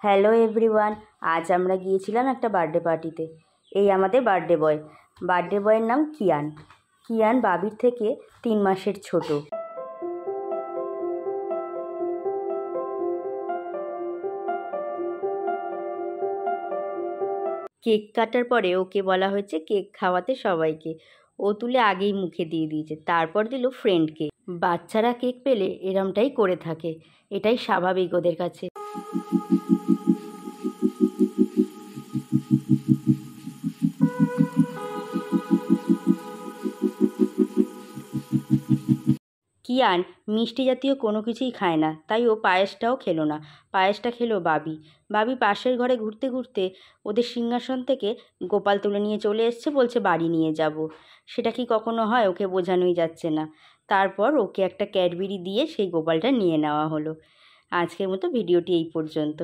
Hello everyone, আজ আমরা গিয়েছিলাম একটা বার্থডে পার্টিতে। এই আমাদের বার্থডে বয়ের নাম কিয়ান। কিয়ান বাবির থেকে 3 মাসের ছোট। কেক কাটার পরে ওকে বলা হয়েছে কেক খাওয়াতে সবাইকে। ও তুলে আগেই মুখে দিয়ে দিয়েছে, তারপর দিল ফ্রেন্ডকে। বাচ্চারা কেক পেলে এরমটাই করে থাকে, এটাই স্বাভাবিক ওদের কাছে। কিয়ান মিষ্টি জাতীয় কোনো কিছুই খায় না, তাই ও পায়েসটাও খেলো না। পায়েসটা খেলো বাবি পাশের ঘরে ঘুরতে ঘুরতে ওদের সিংহাসন থেকে গোপাল তুলে নিয়ে চলে এসছে, বলছে বাড়ি নিয়ে যাব। সেটা কি কখনো হয়? ওকে বোঝানোই যাচ্ছে না। তারপর ওকে একটা ক্যাডবেরি দিয়ে সেই গোপালটা নিয়ে নেওয়া হলো। আজকের মতো ভিডিওটি এই পর্যন্ত।